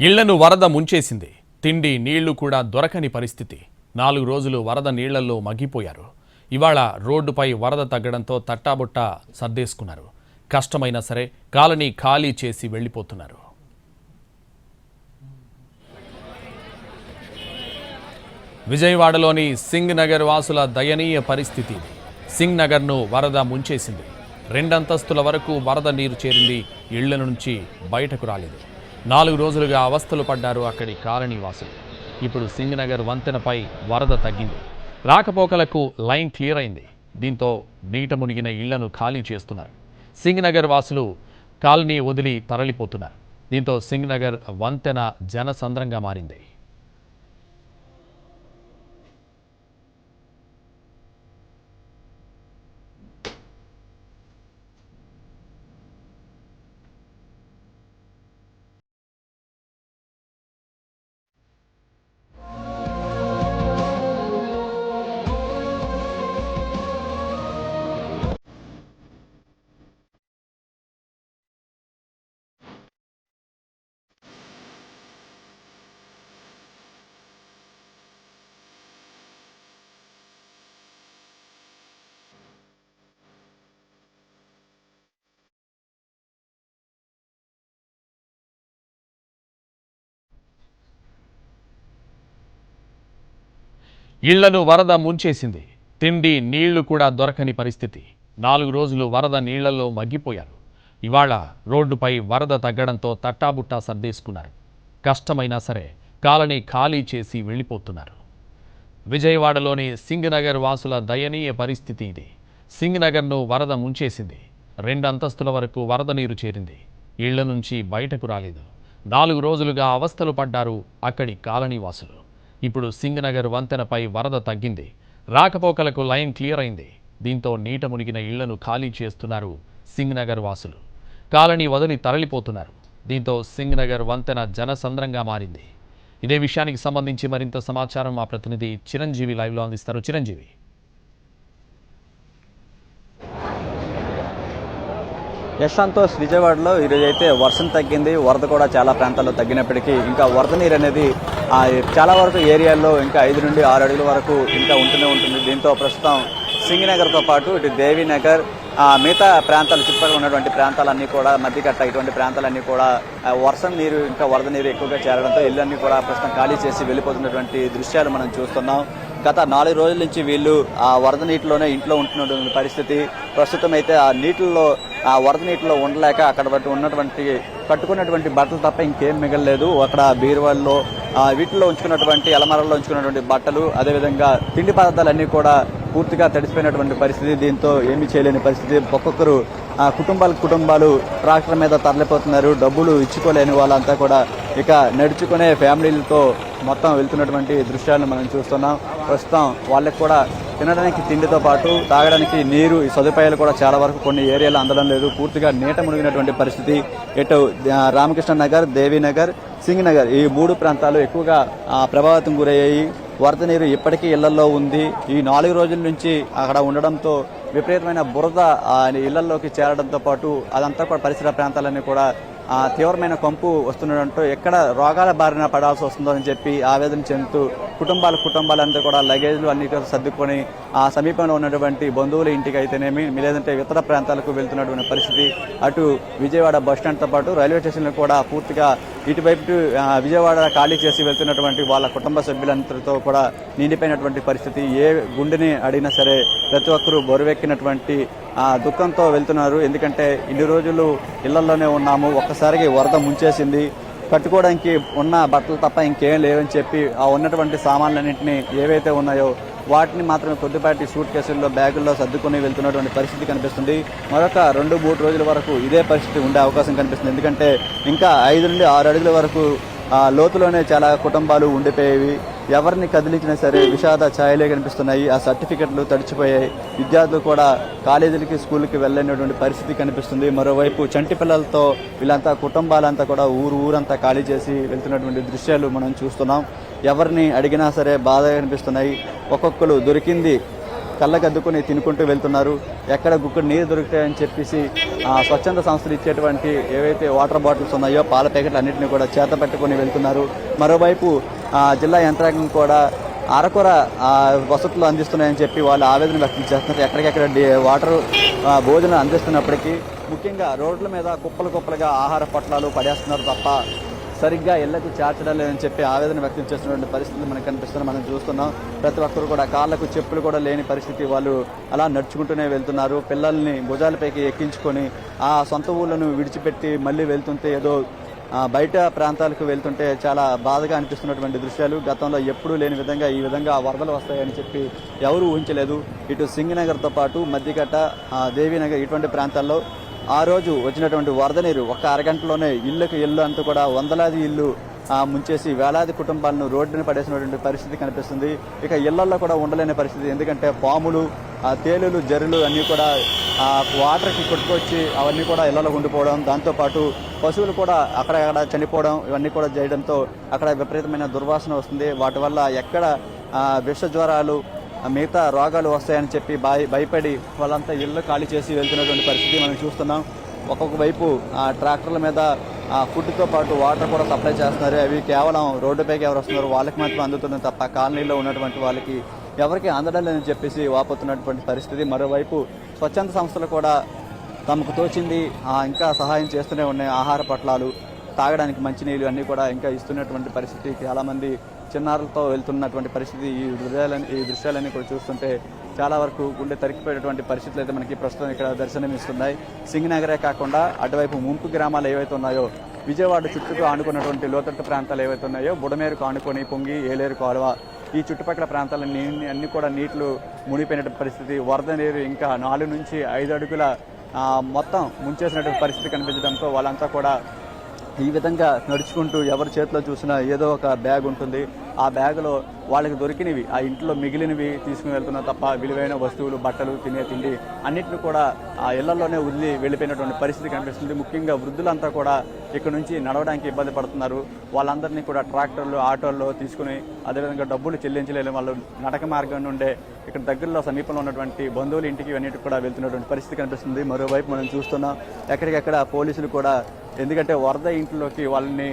ఇళ్లను వరద ముంచేసింది. తిండి నీళ్లు కూడా దొరకని పరిస్థితి. 4 రోజులు వరద నీళ్లలో మగ్గిపోయారు. ఇవాళ రోడ్డుపై వరద తగ్గడంతో తట్టాబుట్టా సర్దేసుకున్నారు. కష్టమైనా సరే కాలనీ ఖాళీ చేసి వెళ్లిపోతున్నారు. విజయవాడలోని సింగ్ నగర్ వాసుల దయనీయ పరిస్థితి. సింగ్ నగర్ను వరద ముంచేసింది. 2 అంతస్తుల వరకు వరద నీరు చేరింది. ఇళ్ల నుంచి బయటకు రాలేదు. 4 రోజులుగా అవస్థలు పడ్డారు అక్కడి కాలనీ వాసులు. ఇప్పుడు సింగ్ నగర్ వంతెనపై వరద తగ్గింది. రాకపోకలకు లైన్ క్లియర్ అయింది. దీంతో నీట మునిగిన ఇళ్లను ఖాళీ చేస్తున్నారు. సింగ్ నగర్ వాసులు కాలనీ వదిలి తరలిపోతున్నారు. దీంతో సింగ్ నగర్ వంతెన జనసంద్రంగా మారింది. ఇళ్లను వరద ముంచేసింది. తిండి నీళ్లు కూడా దొరకని పరిస్థితి. 4 రోజులు వరద నీళ్లలో మగ్గిపోయారు. ఇవాళ రోడ్డుపై వరద తగ్గడంతో తట్టాబుట్టా సర్దేసుకున్నారు. కష్టమైనా సరే కాలనీ ఖాళీ చేసి వెళ్లిపోతున్నారు. విజయవాడలోని సింగ్ నగర్ వాసుల దయనీయ పరిస్థితి ఇది. సింగ్ నగర్ను వరద ముంచేసింది. 2 అంతస్తుల వరకు వరద నీరు చేరింది. ఇళ్ల నుంచి బయటకు రాలేదు. 4 రోజులుగా అవస్థలు పడ్డారు అక్కడి కాలనీ వాసులు. ఇప్పుడు సింగ్ నగర్ వంతెనపై వరద తగ్గింది. రాకపోకలకు లైన్ క్లియర్ అయింది. దీంతో నీట మునిగిన ఇళ్లను ఖాళీ చేస్తున్నారు సింగ్ నగర్ వాసులు. కాలనీ వదిలి తరలిపోతున్నారు. దీంతో సింగ్ నగర్ వంతెన జనసంద్రంగా మారింది. ఇదే విషయానికి సంబంధించి మరింత సమాచారం మా ప్రతినిధి చిరంజీవి లైవ్లో అందిస్తారు. చిరంజీవి, సంతోష్, విజయవాడలో ఈరోజు అయితే వర్షం తగ్గింది. వరద కూడా చాలా ప్రాంతాల్లో తగ్గినప్పటికీ ఇంకా వరద నీరు అనేది చాలా వరకు ఏరియాల్లో ఇంకా 5 నుండి 6 అడుగుల వరకు ఇంకా ఉంటూనే ఉంటుంది. దీంతో ప్రస్తుతం సింగ్ నగర్తో పాటు ఇటు దేవీనగర్ మిగతా ప్రాంతాలు చుట్టుపక్కల ఉన్నటువంటి ప్రాంతాలన్నీ కూడా మధ్యకట్ట ఇటువంటి ప్రాంతాలన్నీ కూడా వర్షం నీరు ఇంకా వరద నీరు ఎక్కువగా చేరడంతో ఇళ్ళన్నీ కూడా ప్రస్తుతం ఖాళీ చేసి వెళ్ళిపోతున్నటువంటి దృశ్యాలు మనం చూస్తున్నాం. గత 4 రోజుల నుంచి వీళ్ళు ఆ వరద నీటిలోనే ఇంట్లో ఉంటున్నటువంటి పరిస్థితి. ప్రస్తుతం అయితే ఆ నీటిల్లో ఆ వరద నీటిలో ఉండలేక అక్కడ ఉన్నటువంటి కట్టుకున్నటువంటి బట్టలు తప్ప ఇంకేం మిగలలేదు. అక్కడ బీరువాల్లో వీటిలో ఉంచుకున్నటువంటి అలమారాల్లో ఉంచుకున్నటువంటి బట్టలు, అదేవిధంగా తిండి పదార్థాలన్నీ కూడా పూర్తిగా తడిసిపోయినటువంటి పరిస్థితి. దీంతో ఏమీ చేయలేని పరిస్థితి. ఒక్కొక్కరు కుటుంబాలు ట్రాక్టర్ మీద తరలిపోతున్నారు. డబ్బులు ఇచ్చుకోలేని వాళ్ళంతా కూడా ఇక నడుచుకునే ఫ్యామిలీలతో మొత్తం వెళ్తున్నటువంటి దృశ్యాలను మనం చూస్తున్నాం. ప్రస్తుతం వాళ్ళకి కూడా తినడానికి తిండితో పాటు తాగడానికి నీరు ఈ సదుపాయాలు కూడా చాలా వరకు కొన్ని ఏరియాలో అందడం లేదు. పూర్తిగా నీట మునిగినటువంటి పరిస్థితి. ఇటు రామకృష్ణ నగర్, దేవీనగర్, సింగ్ నగర్ ఈ 3 ప్రాంతాలు ఎక్కువగా ప్రభావితం గురయ్యాయి. వరద నీరు ఇప్పటికీ ఇళ్లలో ఉంది. ఈ 4 రోజుల నుంచి అక్కడ ఉండడంతో విపరీతమైన బురద ఇళ్లలోకి చేరడంతో పాటు అదంతా కూడా పరిసర ప్రాంతాలన్నీ కూడా తీవ్రమైన కంపు వస్తుండడంతో ఎక్కడ రోగాల బారిన పడాల్సి వస్తుందో అని చెప్పి ఆవేదన చెందుతూ కుటుంబాలంతా కూడా లగేజ్లు అన్ని సర్దుకొని ఆ సమీపంలో ఉన్నటువంటి బంధువుల ఇంటికి అయితేనేమి, లేదంటే ఇతర ప్రాంతాలకు వెళ్తున్నటువంటి పరిస్థితి. అటు విజయవాడ బస్టాండ్తో పాటు రైల్వే స్టేషన్లు కూడా పూర్తిగా ఇటువైపు విజయవాడ ఖాళీ చేసి వెళ్తున్నటువంటి వాళ్ళ కుటుంబ సభ్యులందరితో కూడా నిండిపోయినటువంటి పరిస్థితి. ఏ గుండెని అడిగినా సరే ప్రతి ఒక్కరూ బరువెక్కినటువంటి దుఃఖంతో వెళ్తున్నారు. ఎందుకంటే ఇన్ని రోజులు ఇళ్లలోనే ఉన్నాము, ఒక్కసారికి వరద ముంచేసింది. కట్టుకోవడానికి ఉన్న బట్టలు తప్ప ఇంకేం లేవని చెప్పి ఆ ఉన్నటువంటి సామాన్లన్నింటినీ ఏవైతే ఉన్నాయో వాటిని మాత్రమే కొద్దిపాటి సూట్ కేసుల్లో బ్యాగుల్లో సర్దుకుని వెళ్తున్నటువంటి పరిస్థితి కనిపిస్తుంది. మరొక 2-3 రోజుల వరకు ఇదే పరిస్థితి ఉండే అవకాశం కనిపిస్తుంది. ఎందుకంటే ఇంకా 5 నుండి 6 అడుగుల వరకు లోతులోనే చాలా కుటుంబాలు ఉండిపోయేవి. ఎవరిని కదిలించినా సరే విషాద ఛాయలే కనిపిస్తున్నాయి. ఆ సర్టిఫికెట్లు తడిచిపోయాయి. విద్యార్థులు కూడా కాలేజీలకి, స్కూళ్ళకి వెళ్ళలేనటువంటి పరిస్థితి కనిపిస్తుంది. మరోవైపు చంటి పిల్లలతో వీళ్ళంతా కుటుంబాలంతా కూడా ఊరంతా ఖాళీ చేసి వెళ్తున్నటువంటి దృశ్యాలు మనం చూస్తున్నాం. ఎవరిని అడిగినా సరే బాధ కనిపిస్తున్నాయి. ఒక్కొక్కరు దొరికింది కళ్ళగద్దుకొని తినుకుంటూ వెళ్తున్నారు. ఎక్కడ గుక్కడు నీరు దొరుకుతాయని చెప్పేసి స్వచ్ఛంద సంస్థలు ఇచ్చేటువంటి ఏవైతే వాటర్ బాటిల్స్ ఉన్నాయో పాల ప్యాకెట్లు అన్నింటినీ కూడా చేత పట్టుకొని వెళ్తున్నారు. మరోవైపు జిల్లా యంత్రాంగం కూడా అరకొర వసతులు అందిస్తున్నాయని చెప్పి వాళ్ళు ఆవేదన వ్యక్తం చేస్తున్నారు. ఎక్కడికెక్కడ వాటర్ భోజనం అందిస్తున్నప్పటికీ ముఖ్యంగా రోడ్ల మీద కుప్పలుగా ఆహార పొట్లాలు పడేస్తున్నారు తప్ప సరిగ్గా ఇళ్లకు చేర్చడం లేదని చెప్పి ఆవేదన వ్యక్తం చేస్తున్నటువంటి పరిస్థితులు మనకు కనిపిస్తున్నాయి. మనం చూస్తున్నాం ప్రతి ఒక్కరు కూడా కాళ్ళకు చెప్పులు కూడా లేని పరిస్థితి. వాళ్ళు అలా నడుచుకుంటూనే వెళ్తున్నారు. పిల్లల్ని భుజాలపైకి ఎక్కించుకొని ఆ సొంత ఊళ్ళను విడిచిపెట్టి మళ్ళీ వెళ్తుంటే ఏదో బయట ప్రాంతాలకు వెళ్తుంటే చాలా బాధగా అనిపిస్తున్నటువంటి దృశ్యాలు. గతంలో ఎప్పుడూ లేని విధంగా ఈ విధంగా వరదలు వస్తాయని చెప్పి ఎవరూ ఊహించలేదు. ఇటు సింగనగర్తో పాటు మద్దికట్ట, దేవీనగర్ ఇటువంటి ప్రాంతాల్లో ఆ రోజు వచ్చినటువంటి వరద నీరు ఒక్క అరగంటలోనే ఇల్లు అంతా కూడా వందలాది ఇల్లు ముంచేసి వేలాది కుటుంబాలను రోడ్డున పడేసినటువంటి పరిస్థితి కనిపిస్తుంది. ఇక ఇళ్లల్లో కూడా ఉండలేని పరిస్థితి. ఎందుకంటే పాములు, తేలులు, జర్రులు అన్నీ కూడా వాటర్కి కొట్టుకొచ్చి అవన్నీ కూడా ఇళ్లలో ఉండిపోవడం, దాంతోపాటు పశువులు కూడా అక్కడక్కడ చనిపోవడం ఇవన్నీ కూడా చేయడంతో అక్కడ విపరీతమైన దుర్వాసన వస్తుంది. వాటి వల్ల ఎక్కడ విష జ్వరాలు మిగతా రోగాలు వస్తాయని చెప్పి భయపడి వాళ్ళంతా ఇళ్ళు ఖాళీ చేసి వెళ్తున్నటువంటి పరిస్థితి మనం చూస్తున్నాం. ఒక్కొక్క వైపు ట్రాక్టర్ల మీద ఫుడ్తో పాటు వాటర్ కూడా సప్లై చేస్తున్నారు. అవి కేవలం రోడ్డుపైకి ఎవరు వస్తున్నారు వాళ్ళకి మాత్రం అందుతుంది తప్ప కాలనీలో ఉన్నటువంటి వాళ్ళకి ఎవరికి అందడం లేదని చెప్పేసి వాపోతున్నటువంటి పరిస్థితి. మరోవైపు స్వచ్ఛంద సంస్థలు కూడా తమకు తోచింది ఇంకా సహాయం చేస్తూనే ఉన్నాయి. ఆహార పొట్లాలు, తాగడానికి మంచినీళ్ళు అన్నీ కూడా ఇంకా ఇస్తున్నటువంటి పరిస్థితి. చాలామంది చిన్నారులతో వెళ్తున్నటువంటి పరిస్థితి. ఈ దృశ్యాలన్నీ కూడా చూస్తుంటే చాలా వరకు గుండె తరికిపోయేటువంటి పరిస్థితులు అయితే మనకి ప్రస్తుతం ఇక్కడ దర్శనమిస్తున్నాయి. సింగనగరే కాకుండా అటువైపు ముంపు గ్రామాలు ఏవైతే ఉన్నాయో, విజయవాడ చుట్టూ ఆనుకున్నటువంటి లోతట్టు ప్రాంతాలు ఏవైతే ఉన్నాయో, బుడమేరుకు ఆనుకొని పొంగి ఏలేరు కాలువ ఈ చుట్టుపక్కల ప్రాంతాలన్నీ అన్ని కూడా నీళ్లు మునిగిపోయినటువంటి పరిస్థితి. వరద నీరు ఇంకా 4 నుంచి 5 అడుగుల మొత్తం ముంచేసినటువంటి పరిస్థితి కనిపించడంతో వాళ్ళంతా కూడా ఈ విధంగా నడుచుకుంటూ ఎవరి చేతిలో చూసినా ఏదో ఒక బ్యాగ్ ఉంటుంది. ఆ బ్యాగులో వాళ్ళకి దొరికినవి, ఆ ఇంట్లో మిగిలినవి తీసుకుని వెళ్తున్నా తప్ప విలువైన వస్తువులు, బట్టలు, తినే తిండి అన్నింటిని కూడా ఆ ఇళ్లలోనే వదిలి వెళ్ళిపోయినటువంటి పరిస్థితి కనిపిస్తుంది. ముఖ్యంగా వృద్ధులంతా కూడా ఇక్కడ నుంచి నడవడానికి ఇబ్బంది పడుతున్నారు. వాళ్ళందరినీ కూడా ట్రాక్టర్లు, ఆటోల్లో తీసుకుని అదేవిధంగా డబ్బులు చెల్లించలేని వాళ్ళు నడక మార్గం నుండే ఇక్కడ దగ్గరలో సమీపంలో ఉన్నటువంటి బంధువుల ఇంటికి అన్నిటికి కూడా వెళ్తున్నటువంటి పరిస్థితి కనిపిస్తుంది. మరోవైపు మనం చూస్తున్నాం ఎక్కడికెక్కడ పోలీసులు కూడా, ఎందుకంటే వరద ఇంట్లోకి వాళ్ళని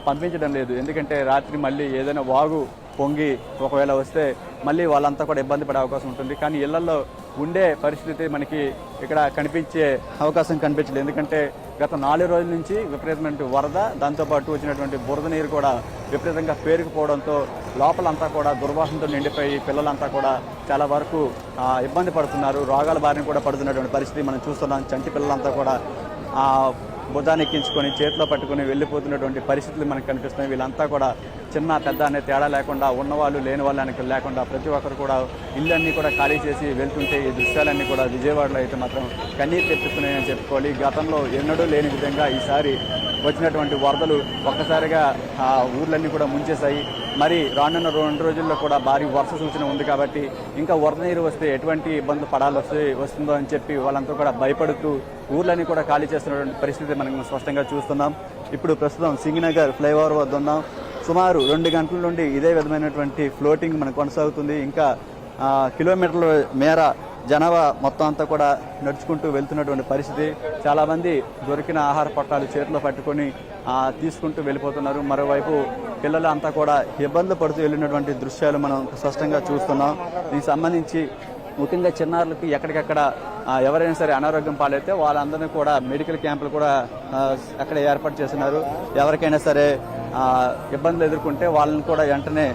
పంపించడం లేదు. ఎందుకంటే రాత్రి మళ్ళీ ఏదైనా వాగు పొంగి ఒకవేళ వస్తే మళ్ళీ వాళ్ళంతా కూడా ఇబ్బంది పడే అవకాశం ఉంటుంది. కానీ ఇళ్లలో ఉండే పరిస్థితి మనకి ఇక్కడ కనిపించే అవకాశం కనిపించలేదు. ఎందుకంటే గత 4 రోజుల నుంచి విపరీతమైన వరద, దాంతోపాటు వచ్చినటువంటి బురద నీరు కూడా విపరీతంగా పేరుకుపోవడంతో లోపలంతా కూడా దుర్వాసనతో నిండిపోయి పిల్లలంతా కూడా చాలా వరకు ఇబ్బంది పడుతున్నారు. రోగాల బారిన కూడా పడుతున్నటువంటి పరిస్థితి మనం చూస్తున్నాం. చంటి పిల్లలంతా కూడా భుజాన్ని ఎక్కించుకొని చేతిలో పట్టుకుని వెళ్ళిపోతున్నటువంటి పరిస్థితులు మనకు కనిపిస్తున్నాయి. వీళ్ళంతా కూడా చిన్న పెద్ద అనే తేడా లేకుండా, ఉన్నవాళ్ళు లేని వాళ్ళు అని లేకుండా ప్రతి ఒక్కరు కూడా ఇళ్ళన్నీ కూడా ఖాళీ చేసి వెళ్తుంటే ఈ దృశ్యాలన్నీ కూడా విజయవాడలో అయితే మాత్రం కన్నీరు తెప్పిస్తున్నాయని చెప్పుకోవాలి. గతంలో ఎన్నడూ లేని విధంగా ఈసారి వచ్చినటువంటి వరదలు ఒక్కసారిగా ఊర్లన్నీ కూడా ముంచేశాయి. మరి రానున్న 2 రోజుల్లో కూడా భారీ వర్ష సూచన ఉంది కాబట్టి ఇంకా వరద నీరు వస్తే ఎటువంటి ఇబ్బందులు వస్తుందో అని చెప్పి వాళ్ళంతా కూడా భయపడుతూ ఊర్లన్నీ కూడా ఖాళీ చేస్తున్నటువంటి పరిస్థితి మనం స్పష్టంగా చూస్తున్నాం. ఇప్పుడు ప్రస్తుతం సింగనగర్ ఫ్లైఓవర్ వద్ద ఉన్నాం. సుమారు 2 గంటల నుండి ఇదే విధమైనటువంటి ఫ్లోటింగ్ మనకు కొనసాగుతుంది. ఇంకా కిలోమీటర్ల మేర జనాభా మొత్తం అంతా కూడా నడుచుకుంటూ వెళ్తున్నటువంటి పరిస్థితి. చాలామంది దొరికిన ఆహార పొట్లాలు చేతిలో పట్టుకొని తీసుకుంటూ వెళ్ళిపోతున్నారు. మరోవైపు పిల్లలు అంతా కూడా ఇబ్బందులు పడుతూ వెళ్ళినటువంటి దృశ్యాలు మనం స్పష్టంగా చూస్తున్నాం. దీనికి సంబంధించి ముఖ్యంగా చిన్నారులకి ఎక్కడికక్కడ ఎవరైనా సరే అనారోగ్యం పాలైతే వాళ్ళందరినీ కూడా మెడికల్ క్యాంపులు కూడా అక్కడ ఏర్పాటు చేస్తున్నారు. ఎవరికైనా సరే ఇబ్బందులు ఎదుర్కొంటే వాళ్ళని కూడా వెంటనే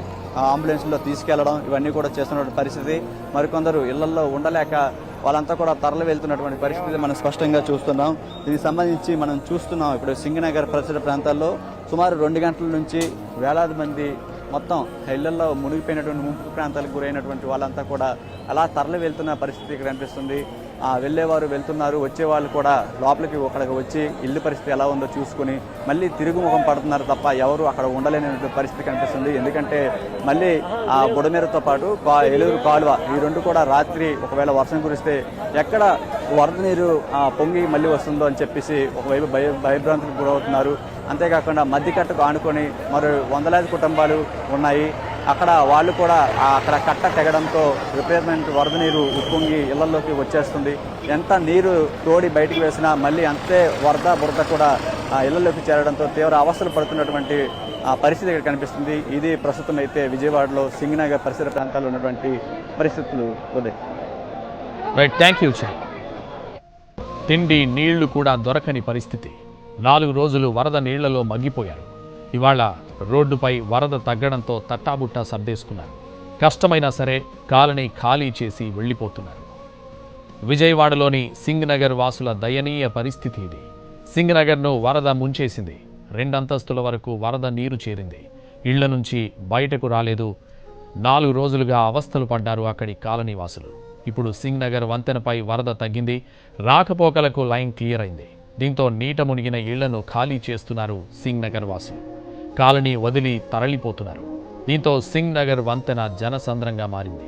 అంబులెన్స్లో తీసుకెళ్లడం ఇవన్నీ కూడా చేస్తున్న పరిస్థితి. మరికొందరు ఇళ్లలో ఉండలేక వాళ్ళంతా కూడా తరలి వెళ్తున్నటువంటి పరిస్థితి మనం స్పష్టంగా చూస్తున్నాం. దీనికి సంబంధించి మనం చూస్తున్నాం ఇప్పుడు సింగనగర్ పరిసర ప్రాంతాల్లో సుమారు 2 గంటల నుంచి వేలాది మంది మొత్తం ఇళ్లలో మునిగిపోయినటువంటి ముంపు ప్రాంతాలకు గురైనటువంటి వాళ్ళంతా కూడా అలా తరలి వెళ్తున్న పరిస్థితి ఇక్కడ కనిపిస్తుంది. వెళ్ళేవారు వెళ్తున్నారు, వచ్చేవాళ్ళు కూడా లోపలికి అక్కడికి వచ్చి ఇల్లు పరిస్థితి ఎలా ఉందో చూసుకుని మళ్ళీ తిరుగుముఖం పడుతున్నారు తప్ప ఎవరు అక్కడ ఉండలేని పరిస్థితి కనిపిస్తుంది. ఎందుకంటే మళ్ళీ ఆ బుడమేరుతో పాటు ఏలూరు కాలువ ఈ 2 కూడా రాత్రి ఒకవేళ వర్షం కురిస్తే ఎక్కడ వరద నీరు పొంగి మళ్ళీ వస్తుందో అని చెప్పేసి ఒకవైపు భయభ్రాంతికి గురవుతున్నారు. అంతేకాకుండా మధ్యకట్టుకు ఆనుకొని మరో వందలాది కుటుంబాలు ఉన్నాయి. అక్కడ వాళ్ళు కూడా అక్కడ కట్ట తెగడంతో విపరీతమైన వరద నీరు ఉప్పొంగి ఇళ్లలోకి వచ్చేస్తుంది. ఎంత నీరు తోడి బయటికి వేసినా మళ్ళీ అంతే వరద బురద కూడా ఇళ్లలోకి చేరడంతో తీవ్ర అవస్థలు పడుతున్నటువంటి పరిస్థితి ఇక్కడ కనిపిస్తుంది. ఇది ప్రస్తుతం అయితే విజయవాడలో సింగనగర్ పరిసర ప్రాంతాల్లో ఉన్నటువంటి పరిస్థితులు. Uday, right, thank you. తిండి నీళ్లు కూడా దొరకని పరిస్థితి. 4 రోజులు వరద నీళ్లలో మగ్గిపోయారు. ఇవాళ రోడ్డుపై వరద తగ్గడంతో తట్టాబుట్టా సర్దేసుకున్నారు. కష్టమైనా సరే కాలనీ ఖాళీ చేసి వెళ్ళిపోతున్నారు. విజయవాడలోని సింగనగర్ వాసుల దయనీయ పరిస్థితి ఇది. సింగనగర్ను వరద ముంచేసింది. 2 అంతస్తుల వరకు వరద నీరు చేరింది. ఇళ్ల నుంచి బయటకు రాలేదు. 4 రోజులుగా అవస్థలు పడ్డారు అక్కడి కాలనీ వాసులు. ఇప్పుడు సింగనగర్ వంతెనపై వరద తగ్గింది. రాకపోకలకు లైన్ క్లియర్ అయింది. దీంతో నీట మునిగిన ఇళ్లను ఖాళీ చేస్తున్నారు సింగనగర్ వాసులు. కాలనీ వదిలి తరలిపోతున్నారు. దీంతో సింగనగర్ వంతెన జనసంద్రంగా మారింది.